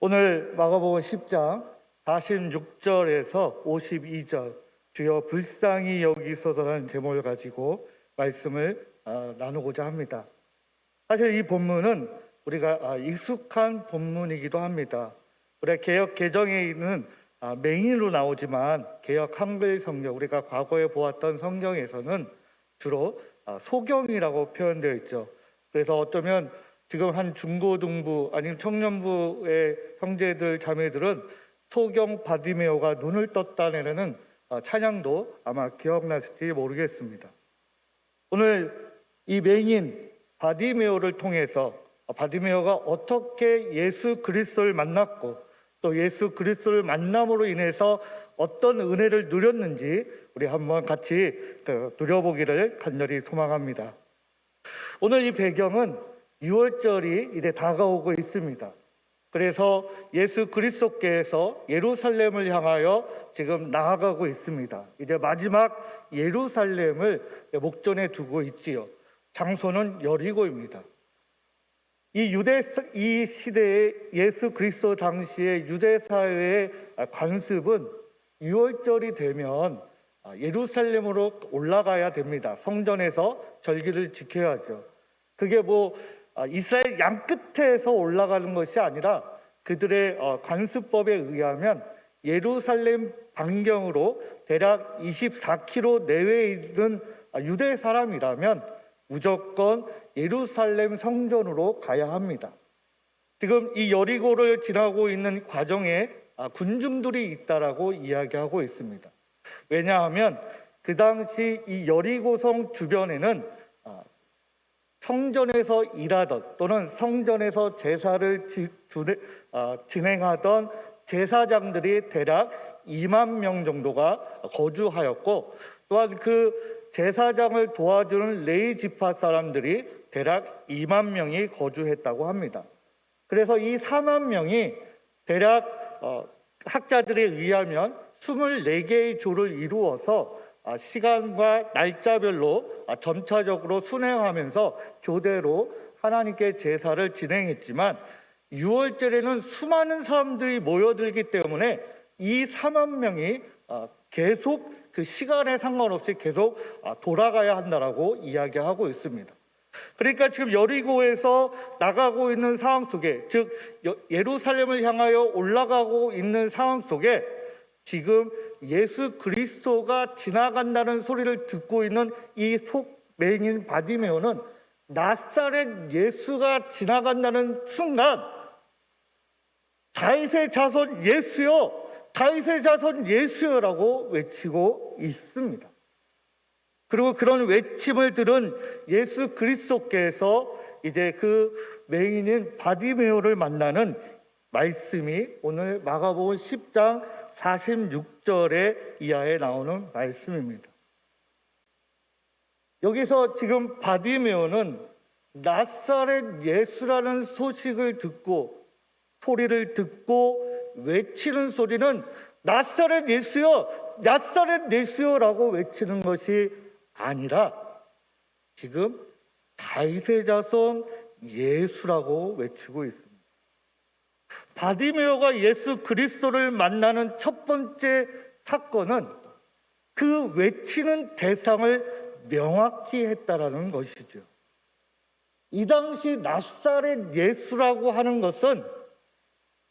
오늘 마가복음 10장 46절에서 52절 주여 불쌍히 여기소서라는 제목을 가지고 말씀을 나누고자 합니다. 사실 이 본문은 우리가 익숙한 본문이기도 합니다. 우리 개역 개정에 있는 맹인으로 나오지만 개역 한글 성경, 우리가 과거에 보았던 성경에서는 주로 소경이라고 표현되어 있죠. 그래서 어쩌면 지금 한 중고등부 아니면 청년부의 형제들 자매들은 소경 바디메오가 눈을 떴다는 찬양도 아마 기억나실지 모르겠습니다. 오늘 이 맹인 바디메오를 통해서 바디메오가 어떻게 예수 그리스도를 만났고 또 예수 그리스도를 만남으로 인해서 어떤 은혜를 누렸는지 우리 한번 같이 누려보기를 간절히 소망합니다. 오늘 이 배경은 6월절이 이제 다가오고 있습니다. 그래서 예수 그리스도께서 예루살렘을 향하여 지금 나아가고 있습니다. 이제 마지막 예루살렘을 목전에 두고 있지요. 장소는 여리고입니다. 이 시대의 예수 그리스도 당시의 유대 사회의 관습은 6월절이 되면 예루살렘으로 올라가야 됩니다. 성전에서 절기를 지켜야죠. 그게 이스라엘 양 끝에서 올라가는 것이 아니라 그들의 관습법에 의하면 예루살렘 반경으로 대략 24km 내외에 있는 유대 사람이라면 무조건 예루살렘 성전으로 가야 합니다. 지금 이 여리고를 지나고 있는 과정에 군중들이 있다라고 이야기하고 있습니다. 왜냐하면 그 당시 이 여리고성 주변에는 성전에서 일하던 또는 성전에서 제사를 진행하던 제사장들이 대략 2만 명 정도가 거주하였고, 또한 그 제사장을 도와주는 레위 지파 사람들이 대략 2만 명이 거주했다고 합니다. 그래서 이 4만 명이 대략 학자들에 의하면 24개의 조를 이루어서 시간과 날짜별로 점차적으로 순회하면서 교대로 하나님께 제사를 진행했지만 6월절에는 수많은 사람들이 모여들기 때문에 이 4만 명이 계속 그 시간에 상관없이 계속 돌아가야 한다라고 이야기하고 있습니다. 그러니까 지금 여리고에서 나가고 있는 상황 속에, 즉 예루살렘을 향하여 올라가고 있는 상황 속에 지금 예수 그리스도가 지나간다는 소리를 듣고 있는 이 맹인 바디메오는 나사렛 예수가 지나간다는 순간 다윗의 자손 예수여, 다윗의 자손 예수여라고 외치고 있습니다. 그리고 그런 외침을 들은 예수 그리스도께서 이제 그 맹인인 바디메오를 만나는 말씀이 오늘 마가복음 10장 46절의 이하에 나오는 말씀입니다. 여기서 지금 바디메오는 나사렛 예수라는 소식을 듣고 소리를 듣고 외치는 소리는 나사렛 예수여, 나사렛 예수여라고 외치는 것이 아니라 지금 다윗의 자손 예수라고 외치고 있습니다. 바디메오가 예수 그리스도를 만나는 첫 번째 사건은 그 외치는 대상을 명확히 했다라는 것이죠. 이 당시 나사렛 예수라고 하는 것은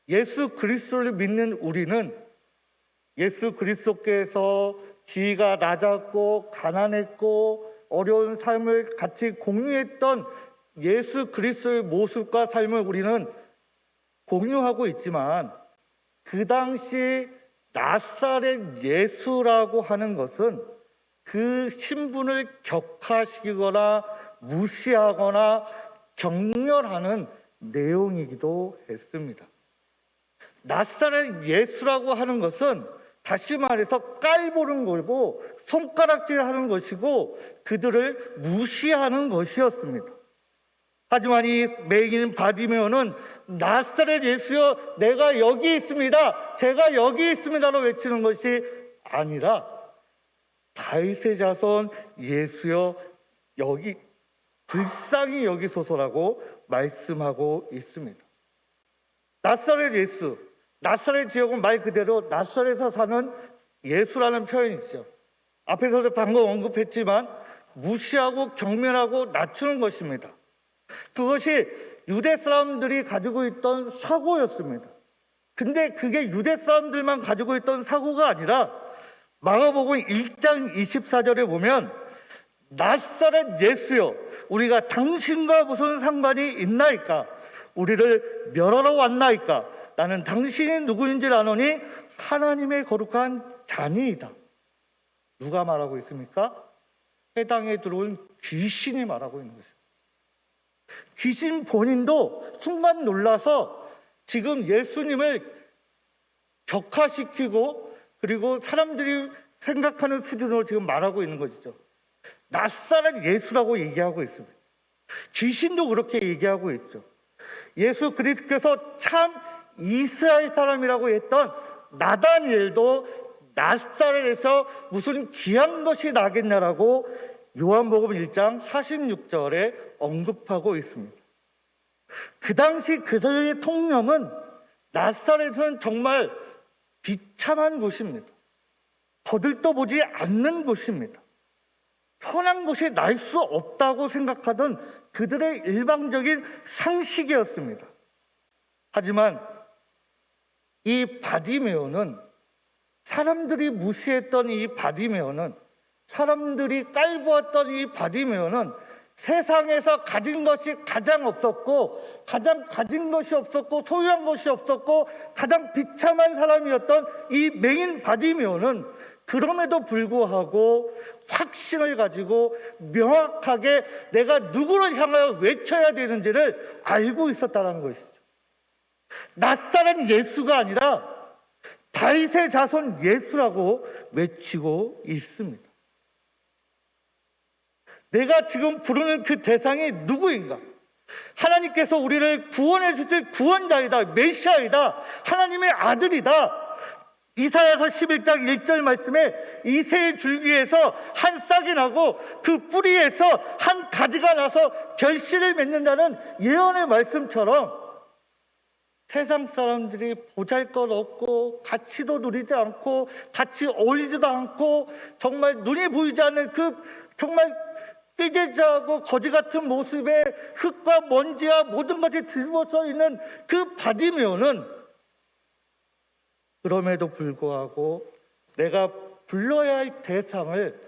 예수 그리스도를 믿는 우리는 예수 그리스도께서 지위가 낮았고 가난했고 어려운 삶을 같이 공유했던 예수 그리스도의 모습과 삶을 우리는 공유하고 있지만 그 당시 나사렛 예수라고 하는 것은 그 신분을 격하시거나 무시하거나 경멸하는 내용이기도 했습니다. 나사렛 예수라고 하는 것은 다시 말해서 깔보는 거고 손가락질하는 것이고 그들을 무시하는 것이었습니다. 하지만 이 맹인 바디메오는 나사렛 예수여, 내가 여기 있습니다, 제가 여기 있습니다로 외치는 것이 아니라 다윗의 자손 예수여, 여기 불쌍히 여기소서라고 말씀하고 있습니다. 나사렛 예수, 나사렛 지역은 말 그대로 나사렛에서 사는 예수라는 표현이죠. 앞에서도 방금 언급했지만 무시하고 경멸하고 낮추는 것입니다. 그것이 유대 사람들이 가지고 있던 사고였습니다. 근데 그게 유대 사람들만 가지고 있던 사고가 아니라 마가복음 1장 24절에 보면 나사렛 예수여 우리가 당신과 무슨 상관이 있나이까? 우리를 멸하러 왔나이까? 나는 당신이 누구인지 아노니 하나님의 거룩한 자니이다. 누가 말하고 있습니까? 해당에 들어온 귀신이 말하고 있는 것입니다. 귀신 본인도 순간 놀라서 지금 예수님을 격화시키고 그리고 사람들이 생각하는 수준으로 지금 말하고 있는 것이죠. 나사렛 예수라고 얘기하고 있습니다. 귀신도 그렇게 얘기하고 있죠. 예수 그리스도께서 참 이스라엘 사람이라고 했던 나다니엘도 나사렛에서 무슨 귀한 것이 나겠냐라고 요한복음 1장 46절에 언급하고 있습니다. 그 당시 그들의 통념은 나사렛은 정말 비참한 곳입니다. 거들떠보지 않는 곳입니다. 선한 것이 날 수 없다고 생각하던 그들의 일방적인 상식이었습니다. 하지만 이 바디메오는 사람들이 무시했던 이 바디메오는 사람들이 깔보았던 이 바디메오는 세상에서 가진 것이 가장 없었고 가장 가진 것이 없었고 소유한 것이 없었고 가장 비참한 사람이었던 이 맹인 바디메오는 그럼에도 불구하고 확신을 가지고 명확하게 내가 누구를 향하여 외쳐야 되는지를 알고 있었다는 것이죠. 나사렛 예수가 아니라 다윗의 자손 예수라고 외치고 있습니다. 내가 지금 부르는 그 대상이 누구인가? 하나님께서 우리를 구원해 주실 구원자이다. 메시아이다. 하나님의 아들이다. 이사야서 11장 1절 말씀에 이새의 줄기에서 한 싹이 나고 그 뿌리에서 한 가지가 나서 결실을 맺는다는 예언의 말씀처럼 세상 사람들이 보잘것없고 가치도 누리지 않고 같이 어울리지도 않고 정말 눈이 보이지 않는 그 정말 삐개자하고 거지 같은 모습에 흙과 먼지와 모든 것이 뒤집어져 있는 그 바디메오는 그럼에도 불구하고 내가 불러야 할 대상을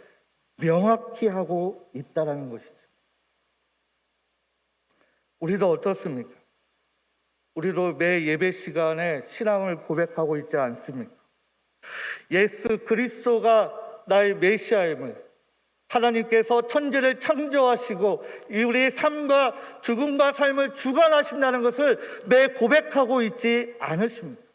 명확히 하고 있다는 것이죠. 우리도 어떻습니까? 우리도 매 예배 시간에 신앙을 고백하고 있지 않습니까? 예수 그리스도가 나의 메시아임을 하나님께서 천지를 창조하시고 우리의 삶과 죽음과 삶을 주관하신다는 것을 매 고백하고 있지 않으십니까?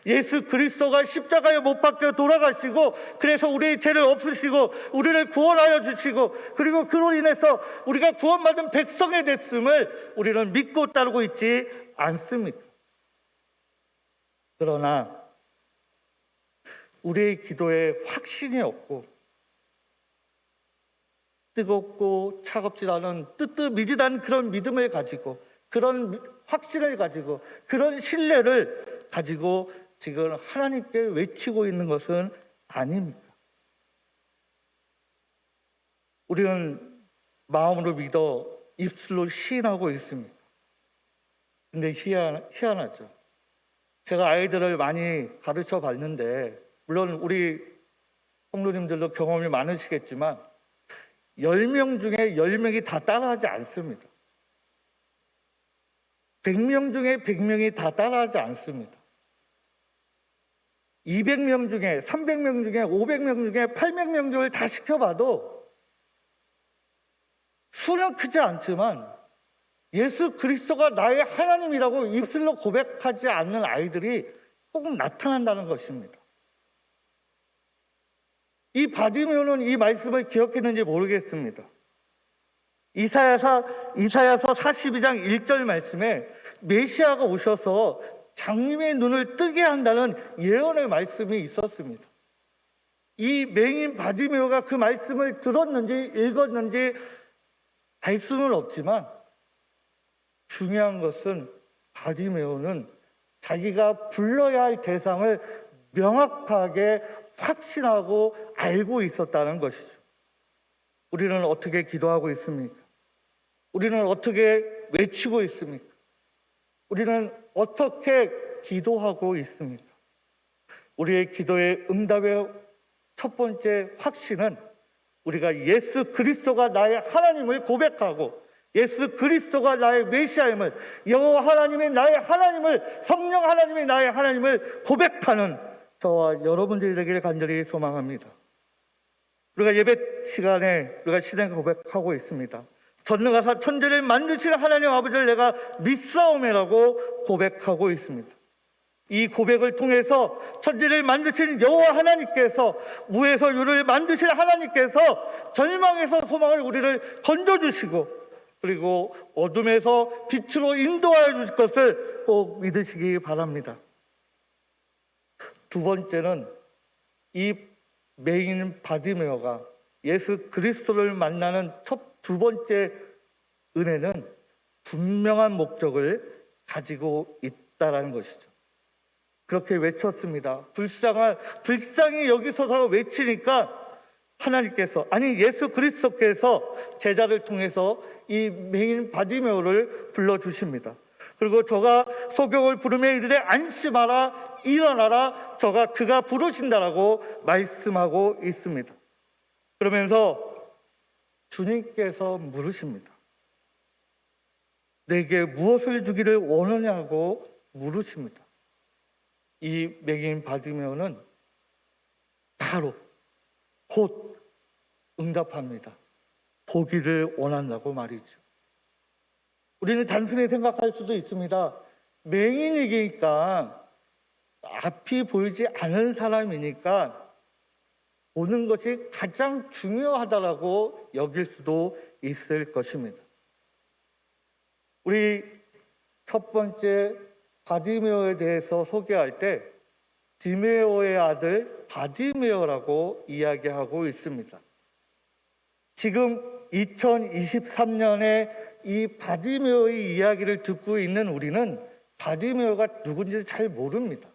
예수 그리스도가 십자가에 못 박혀 돌아가시고 그래서 우리의 죄를 없으시고 우리를 구원하여 주시고 그리고 그로 인해서 우리가 구원받은 백성이 됐음을 우리는 믿고 따르고 있지 않습니까? 그러나 우리의 기도에 확신이 없고 뜨겁고 차갑지 않은 뜨뜻미지한 그런 믿음을 가지고 그런 확신을 가지고 그런 신뢰를 가지고 지금 하나님께 외치고 있는 것은 아닙니까? 우리는 마음으로 믿어 입술로 시인하고 있습니다. 근데 희한하죠. 제가 아이들을 많이 가르쳐 봤는데 물론 우리 성도님들도 경험이 많으시겠지만 10명 중에 10명이 다 따라하지 않습니다. 100명 중에 100명이 다 따라하지 않습니다. 200명 중에 300명 중에 500명 중에 800명을 다 시켜봐도 수는 크지 않지만 예수 그리스도가 나의 하나님이라고 입술로 고백하지 않는 아이들이 조금 나타난다는 것입니다. 이 바디메오는 이 말씀을 기억했는지 모르겠습니다. 이사야서 42장 1절 말씀에 메시아가 오셔서 장님의 눈을 뜨게 한다는 예언의 말씀이 있었습니다. 이 맹인 바디메오가 그 말씀을 들었는지 읽었는지 알 수는 없지만 중요한 것은 바디메오는 자기가 불러야 할 대상을 명확하게 확신하고 알고 있었다는 것이죠. 우리는 어떻게 기도하고 있습니까? 우리는 어떻게 외치고 있습니까? 우리는 어떻게 기도하고 있습니까? 우리의 기도의 응답의 첫 번째 확신은 우리가 예수 그리스도가 나의 하나님을 고백하고 예수 그리스도가 나의 메시아임을, 여호와 하나님이 나의 하나님을, 성령 하나님이 나의 하나님을 고백하는 저와 여러분들이 되기를 간절히 소망합니다. 우리가 예배 시간에 우리가 신앙 고백하고 있습니다. 전능하사 천지를 만드시는 하나님 아버지를 내가 믿사오매라고 고백하고 있습니다. 이 고백을 통해서 천지를 만드신 여호와 하나님께서, 무에서 유를 만드신 하나님께서 절망에서 소망을 우리를 건져주시고, 그리고 어둠에서 빛으로 인도하여 주실 것을 꼭 믿으시기 바랍니다. 두 번째는 이 맹인 바디메오가 예수 그리스도를 만나는 두 번째 은혜는 분명한 목적을 가지고 있다라는 것이죠. 그렇게 외쳤습니다. 불쌍히 여기서서 외치니까 하나님께서, 아니 예수 그리스도께서 제자를 통해서 이 맹인 바디메오를 불러주십니다. 그리고 저가 소경을 부르며 이르되 안심하라, 일어나라, 그가 부르신다라고 말씀하고 있습니다. 그러면서 주님께서 물으십니다. 내게 무엇을 주기를 원하냐고 물으십니다. 이 맹인 바디메오는 바로 곧 응답합니다. 보기를 원한다고 말이죠. 우리는 단순히 생각할 수도 있습니다. 맹인이니까, 앞이 보이지 않은 사람이니까 보는 것이 가장 중요하다라고 여길 수도 있을 것입니다. 우리 첫 번째 바디메오에 대해서 소개할 때 디메오의 아들 바디메오라고 이야기하고 있습니다. 지금 2023년에 이 바디메오의 이야기를 듣고 있는 우리는 바디메오가 누군지 잘 모릅니다.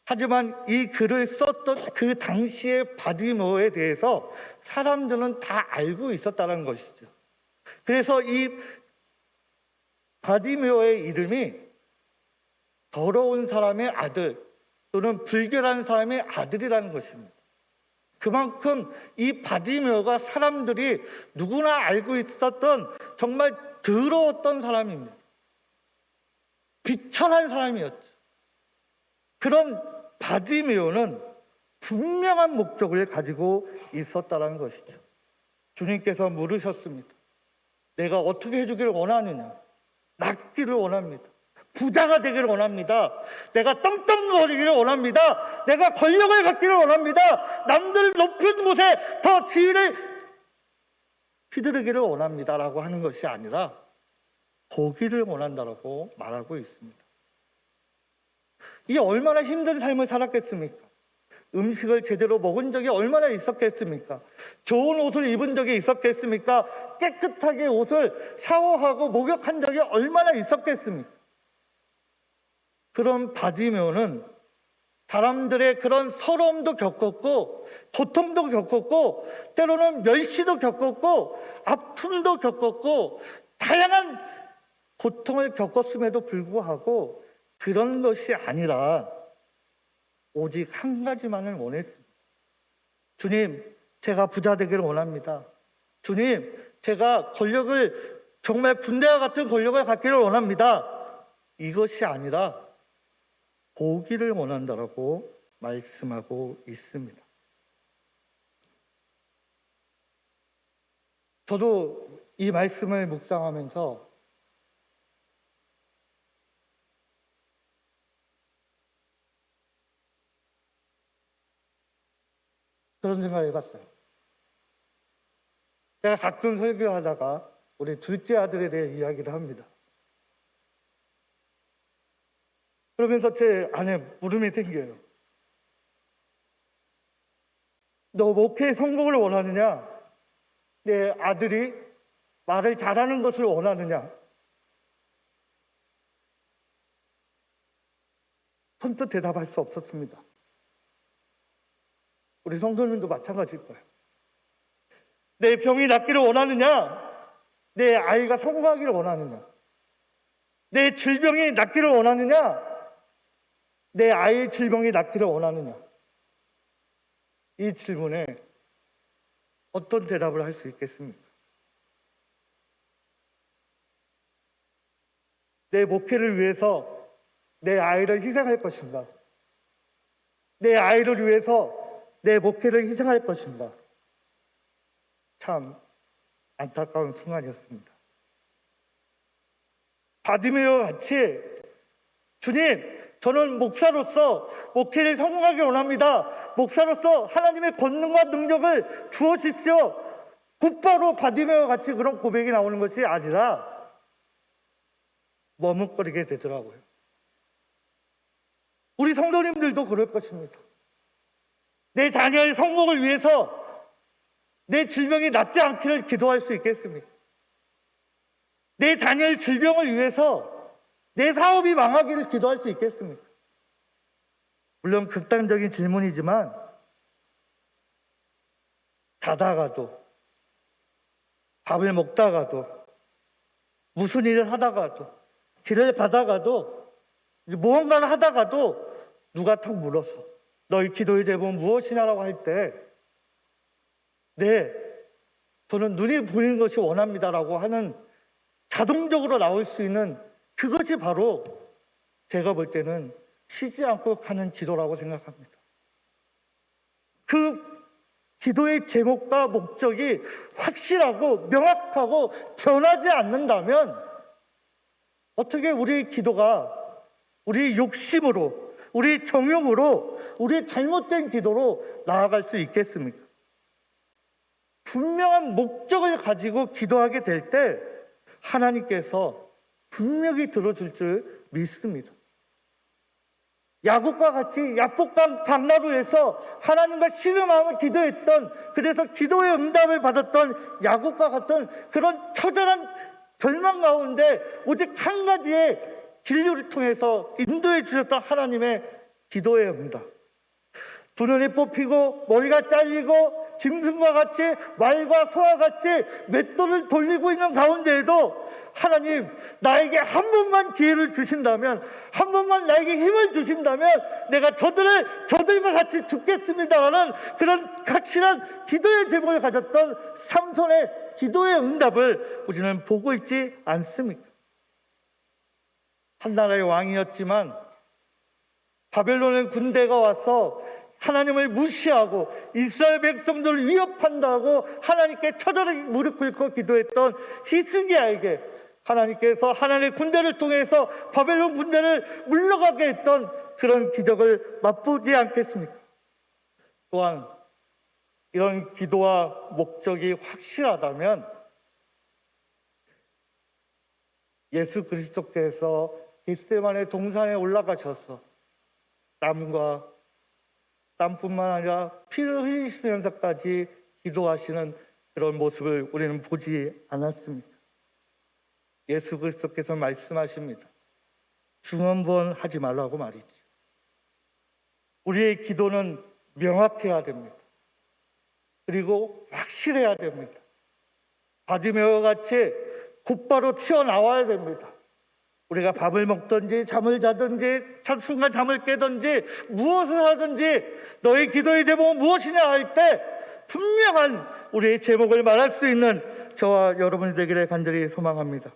하지만 이 글을 썼던 그 당시의 바디메오에 대해서 사람들은 다 알고 있었다는 것이죠. 그래서 이 바디메오의 이름이 더러운 사람의 아들 또는 불결한 사람의 아들이라는 것입니다. 그만큼 이 바디메오가 사람들이 누구나 알고 있었던 정말 더러웠던 사람입니다. 비천한 사람이었죠. 그런 바디메오는 분명한 목적을 가지고 있었다는 것이죠. 주님께서 물으셨습니다. 내가 어떻게 해주기를 원하느냐? 낫기를 원합니다. 부자가 되기를 원합니다. 내가 떵떵거리기를 원합니다. 내가 권력을 갖기를 원합니다. 남들 높은 곳에 더 지위를 휘두르기를 원합니다. 라고 하는 것이 아니라 보기를 원한다라고 말하고 있습니다. 이 얼마나 힘든 삶을 살았겠습니까? 음식을 제대로 먹은 적이 얼마나 있었겠습니까? 좋은 옷을 입은 적이 있었겠습니까? 깨끗하게 옷을 샤워하고 목욕한 적이 얼마나 있었겠습니까? 그런 바디메오는 사람들의 그런 서러움도 겪었고 고통도 겪었고 때로는 멸시도 겪었고 아픔도 겪었고 다양한 고통을 겪었음에도 불구하고 그런 것이 아니라 오직 한 가지만을 원했습니다. 주님, 제가 부자 되기를 원합니다. 주님, 제가 권력을, 정말 군대와 같은 권력을 갖기를 원합니다. 이것이 아니라 보기를 원한다라고 말씀하고 있습니다. 저도 이 말씀을 묵상하면서 그런 생각을 해봤어요. 제가 가끔 설교하다가 우리 둘째 아들에 대해 이야기를 합니다. 그러면서 제 안에 물음이 생겨요. 너 목회의 성공을 원하느냐? 내 아들이 말을 잘하는 것을 원하느냐? 선뜻 대답할 수 없었습니다. 우리 성도님도 마찬가지일 거예요. 내 병이 낫기를 원하느냐? 내 아이가 성공하기를 원하느냐? 내 질병이 낫기를 원하느냐? 내 아이의 질병이 낫기를 원하느냐? 이 질문에 어떤 대답을 할 수 있겠습니까? 내 목회를 위해서 내 아이를 희생할 것인가? 내 아이를 위해서 내 목회를 희생할 것인가? 참 안타까운 순간이었습니다. 바디메오와 같이 주님, 저는 목사로서 목회를 성공하기 원합니다. 목사로서 하나님의 권능과 능력을 주어주십시오. 곧바로 바디메오와 같이 그런 고백이 나오는 것이 아니라 머뭇거리게 되더라고요. 우리 성도님들도 그럴 것입니다. 내 자녀의 성공을 위해서 내 질병이 낫지 않기를 기도할 수 있겠습니까? 내 자녀의 질병을 위해서 내 사업이 망하기를 기도할 수 있겠습니까? 물론 극단적인 질문이지만 자다가도, 밥을 먹다가도, 무슨 일을 하다가도, 길을 가다가도, 무언가를 하다가도 누가 탁 물었어. 너희 기도의 제목은 무엇이냐라고 할 때, 네, 저는 눈이 보이는 것이 원합니다라고 하는 자동적으로 나올 수 있는 그것이 바로 제가 볼 때는 쉬지 않고 하는 기도라고 생각합니다. 그 기도의 제목과 목적이 확실하고 명확하고 변하지 않는다면 어떻게 우리의 기도가 우리 욕심으로, 우리 정욕으로, 우리 잘못된 기도로 나아갈 수 있겠습니까? 분명한 목적을 가지고 기도하게 될 때 하나님께서 분명히 들어줄 줄 믿습니다. 야곱과 같이 야복강 강나루에서 하나님과 씨름하며 기도했던, 그래서 기도의 응답을 받았던 야곱과 같은 그런 처절한 절망 가운데 오직 한 가지의 진리를 통해서 인도해 주셨던 하나님의 기도의 응답. 두 눈이 뽑히고 머리가 잘리고 짐승과 같이 말과 소와 같이 맷돌을 돌리고 있는 가운데에도 하나님, 나에게 한 번만 기회를 주신다면, 한 번만 나에게 힘을 주신다면 내가 저들과 같이 죽겠습니다라는 그런 확실한 기도의 제목을 가졌던 삼손의 기도의 응답을 우리는 보고 있지 않습니까? 한 나라의 왕이었지만 바벨론의 군대가 와서 하나님을 무시하고 이스라엘 백성들을 위협한다고 하나님께 처절히 무릎 꿇고 기도했던 히스기야에게 하나님께서 하나님의 군대를 통해서 바벨론 군대를 물러가게 했던 그런 기적을 맛보지 않겠습니까? 또한 이런 기도와 목적이 확실하다면 예수 그리스도께서 겟세마네 동산에 올라가셔서 땀뿐만 아니라 피를 흘리시면서까지 기도하시는 그런 모습을 우리는 보지 않았습니다. 예수 그리스도께서 말씀하십니다. 중언부언하지 말라고 말이죠. 우리의 기도는 명확해야 됩니다. 그리고 확실해야 됩니다. 바디메오와 같이 곧바로 튀어나와야 됩니다. 우리가 밥을 먹든지 잠을 자든지 순간 잠을 깨든지 무엇을 하든지 너의 기도의 제목은 무엇이냐 할 때 분명한 우리의 제목을 말할 수 있는 저와 여러분이 되기를 간절히 소망합니다.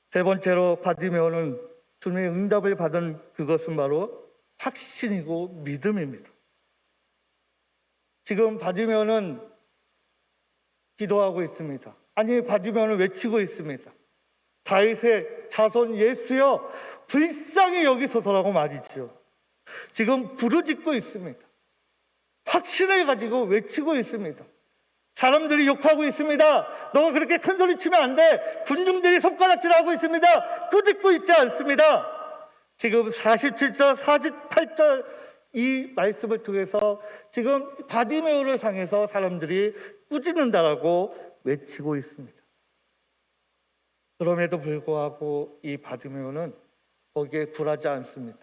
세 번째로 바디메오는 주님의 응답을 받은 그것은 바로 확신이고 믿음입니다. 지금 바디메오는 기도하고 있습니다. 아니, 바디메오는 외치고 있습니다. 다윗의 자손 예수여 불쌍히 여기소서라고 말이죠. 지금 부르짖고 있습니다. 확신을 가지고 외치고 있습니다. 사람들이 욕하고 있습니다. 너가 그렇게 큰 소리 치면 안 돼. 군중들이 손가락질하고 있습니다. 꾸짖고 있지 않습니다. 지금 47절, 48절 이 말씀을 통해서 지금 바디메오를 향해서 사람들이 꾸짖는다라고 외치고 있습니다. 그럼에도 불구하고 이 바디메오는 거기에 굴하지 않습니다.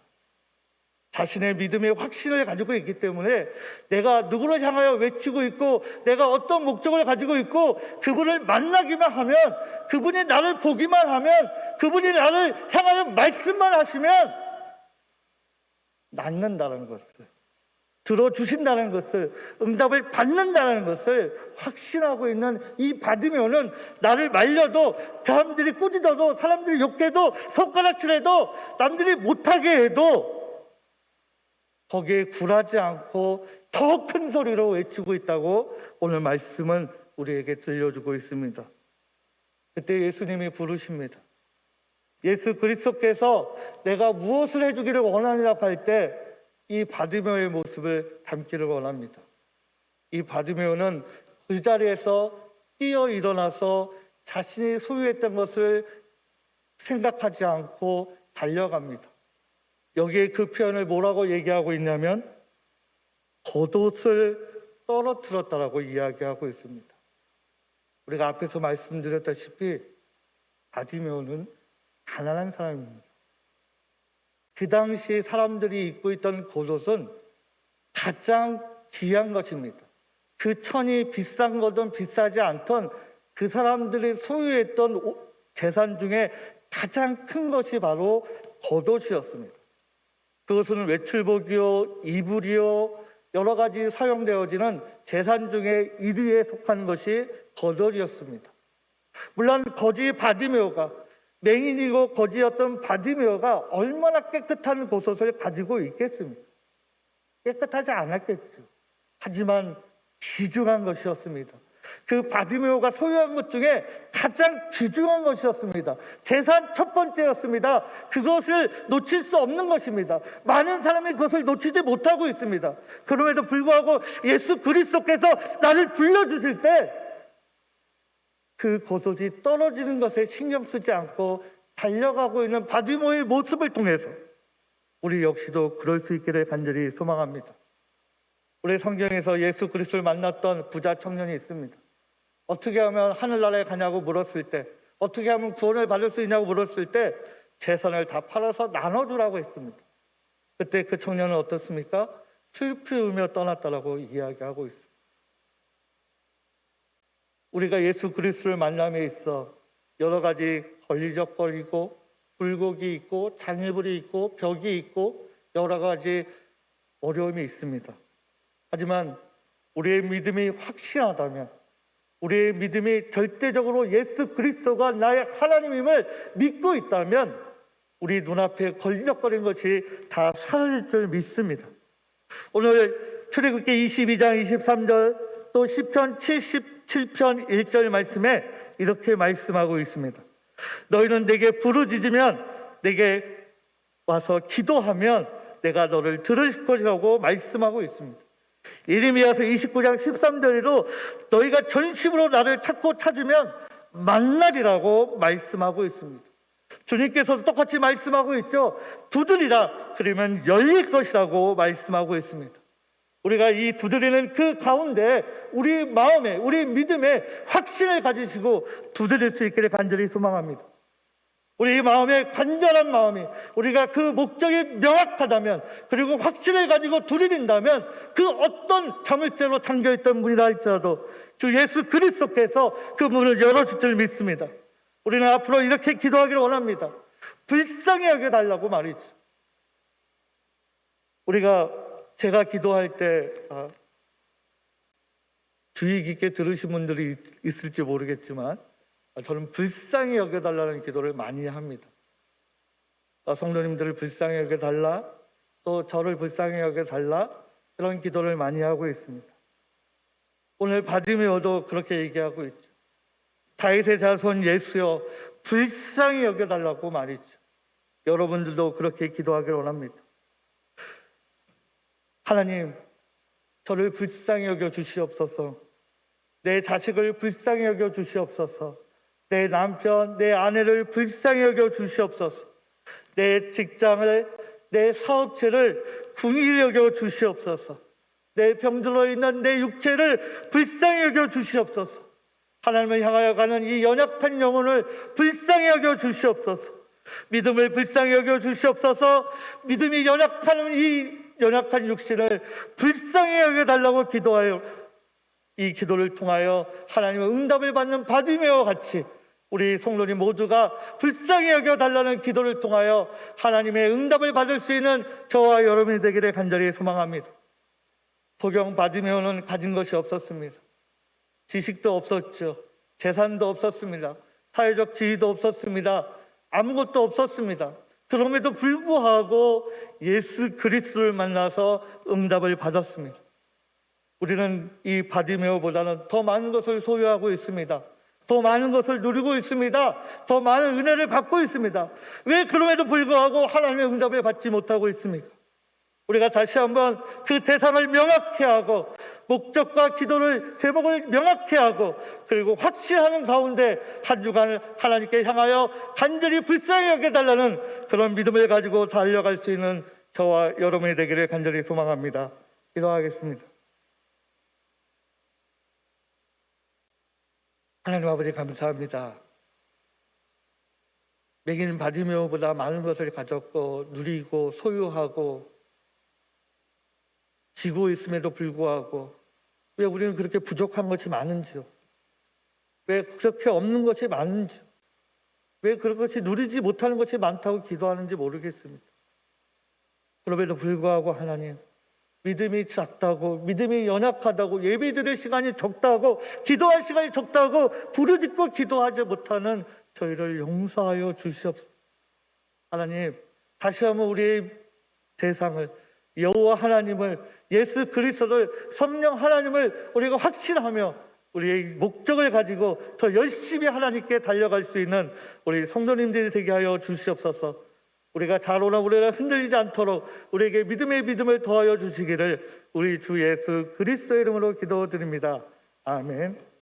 자신의 믿음의 확신을 가지고 있기 때문에 내가 누구를 향하여 외치고 있고 내가 어떤 목적을 가지고 있고 그분을 만나기만 하면, 그분이 나를 보기만 하면, 그분이 나를 향하여 말씀만 하시면 낫는다는 것을, 들어주신다는 것을, 응답을 받는다는 것을 확신하고 있는 이 바디메오는 나를 말려도, 사람들이 꾸짖어도, 사람들이 욕해도, 손가락질해도, 남들이 못하게 해도 거기에 굴하지 않고 더 큰 소리로 외치고 있다고 오늘 말씀은 우리에게 들려주고 있습니다. 그때 예수님이 부르십니다. 예수 그리스도께서 내가 무엇을 해주기를 원하느냐 할 때 이 바디메오의 모습을 담기를 원합니다. 이 바디메오는 그 자리에서 뛰어 일어나서 자신이 소유했던 것을 생각하지 않고 달려갑니다. 여기에 그 표현을 뭐라고 얘기하고 있냐면 겉옷을 떨어뜨렸다라고 이야기하고 있습니다. 우리가 앞에서 말씀드렸다시피 바디메오는 가난한 사람입니다. 그 당시 사람들이 입고 있던 겉옷은 가장 귀한 것입니다. 그 천이 비싼 거든 비싸지 않던 그 사람들이 소유했던 재산 중에 가장 큰 것이 바로 겉옷이었습니다. 그것은 외출복이요, 이불이요, 여러 가지 사용되어지는 재산 중에 1위에 속한 것이 겉옷이었습니다. 물론 거지 바디메오가, 맹인이고 거지였던 바디메오가 얼마나 깨끗한 겉옷을 가지고 있겠습니까? 깨끗하지 않았겠죠. 하지만 귀중한 것이었습니다. 그 바디메오가 소유한 것 중에 가장 귀중한 것이었습니다. 재산 첫 번째였습니다. 그것을 놓칠 수 없는 것입니다. 많은 사람이 그것을 놓치지 못하고 있습니다. 그럼에도 불구하고 예수 그리스도께서 나를 불러주실 때 그 겉옷이 떨어지는 것에 신경 쓰지 않고 달려가고 있는 바디메오의 모습을 통해서 우리 역시도 그럴 수 있기를 간절히 소망합니다. 우리 성경에서 예수 그리스도를 만났던 부자 청년이 있습니다. 어떻게 하면 하늘나라에 가냐고 물었을 때, 어떻게 하면 구원을 받을 수 있냐고 물었을 때 재산을 다 팔아서 나눠주라고 했습니다. 그때 그 청년은 어떻습니까? 슬피 울며 떠났다라고 이야기하고 있습니다. 우리가 예수 그리스도를 만남에 있어 여러 가지 걸리적거리고 굴곡이 있고 장애물이 있고 벽이 있고 여러 가지 어려움이 있습니다. 하지만 우리의 믿음이 확실하다면, 우리의 믿음이 절대적으로 예수 그리스도가 나의 하나님임을 믿고 있다면 우리 눈앞에 걸리적거리는 것이 다 사라질 줄 믿습니다. 오늘 출애굽기 22장 23절 또 시편 77편 1절 말씀에 이렇게 말씀하고 있습니다. 너희는 내게 부르짖으면, 내게 와서 기도하면 내가 너를 들을 것이라고 말씀하고 있습니다. 예레미야서 29장 13절에도 너희가 전심으로 나를 찾고 찾으면 만나리라고 말씀하고 있습니다. 주님께서도 똑같이 말씀하고 있죠. 두드리라, 그러면 열릴 것이라고 말씀하고 있습니다. 우리가 이 두드리는 그 가운데 우리 마음에, 우리 믿음에 확신을 가지시고 두드릴 수 있기를 간절히 소망합니다. 우리 마음에 간절한 마음이, 우리가 그 목적이 명확하다면, 그리고 확신을 가지고 두드린다면 그 어떤 자물쇠로 잠겨있던 문이라 할지라도 주 예수 그리스도께서 그 문을 열어줄 줄 믿습니다. 우리는 앞으로 이렇게 기도하기를 원합니다. 불쌍히 여겨달라고 말이죠. 제가 기도할 때 주의 깊게 들으신 분들이 있을지 모르겠지만 저는 불쌍히 여겨달라는 기도를 많이 합니다. 성도님들을 불쌍히 여겨달라, 또 저를 불쌍히 여겨달라, 그런 기도를 많이 하고 있습니다. 오늘 바디메오도 그렇게 얘기하고 있죠. 다윗의 자손 예수여 불쌍히 여겨달라고 말이죠. 여러분들도 그렇게 기도하기를 원합니다. 하나님, 저를 불쌍히 여겨 주시옵소서. 내 자식을 불쌍히 여겨 주시옵소서. 내 남편, 내 아내를 불쌍히 여겨 주시옵소서. 내 직장을, 내 사업체를 긍휼히 여겨 주시옵소서. 내 병들어 있는 내 육체를 불쌍히 여겨 주시옵소서. 하나님을 향하여 가는 이 연약한 영혼을 불쌍히 여겨 주시옵소서. 믿음을 불쌍히 여겨 주시옵소서. 믿음이 연약한 이 연약한 육신을 불쌍히 여겨 달라고 기도하여 이 기도를 통하여 하나님의 응답을 받는 바디메오와 같이 우리 성도님 모두가 불쌍히 여겨 달라는 기도를 통하여 하나님의 응답을 받을 수 있는 저와 여러분이 되기를 간절히 소망합니다. 소경 바디메오는 가진 것이 없었습니다. 지식도 없었죠. 재산도 없었습니다. 사회적 지위도 없었습니다. 아무것도 없었습니다. 그럼에도 불구하고 예수 그리스도를 만나서 응답을 받았습니다. 우리는 이 바디메오보다는 더 많은 것을 소유하고 있습니다. 더 많은 것을 누리고 있습니다. 더 많은 은혜를 받고 있습니다. 왜 그럼에도 불구하고 하나님의 응답을 받지 못하고 있습니까? 우리가 다시 한번 그 대상을 명확히 하고 목적과 기도를 제목을 명확히 하고 그리고 확신하는 가운데 한 주간을 하나님께 향하여 간절히 불쌍히 여겨달라는 그런 믿음을 가지고 달려갈 수 있는 저와 여러분이 되기를 간절히 소망합니다. 기도하겠습니다. 하나님 아버지 감사합니다. 맥인 바디메오보다 많은 것을 가졌고 누리고 소유하고 지고 있음에도 불구하고 왜 우리는 그렇게 부족한 것이 많은지요? 왜 그렇게 없는 것이 많은지요? 왜 그런 것이 누리지 못하는 것이 많다고 기도하는지 모르겠습니다. 그럼에도 불구하고 하나님, 믿음이 작다고, 믿음이 연약하다고, 예배드릴 시간이 적다고, 기도할 시간이 적다고 부르짖고 기도하지 못하는 저희를 용서하여 주시옵소서. 하나님, 다시 한번 우리의 대상을, 여호와 하나님을, 예수 그리스도를, 성령 하나님을 우리가 확신하며 우리의 목적을 가지고 더 열심히 하나님께 달려갈 수 있는 우리 성도님들이 되게 하여 주시옵소서. 우리가 자로나 우리가 흔들리지 않도록 우리에게 믿음의 믿음을 더하여 주시기를 우리 주 예수 그리스도의 이름으로 기도드립니다. 아멘.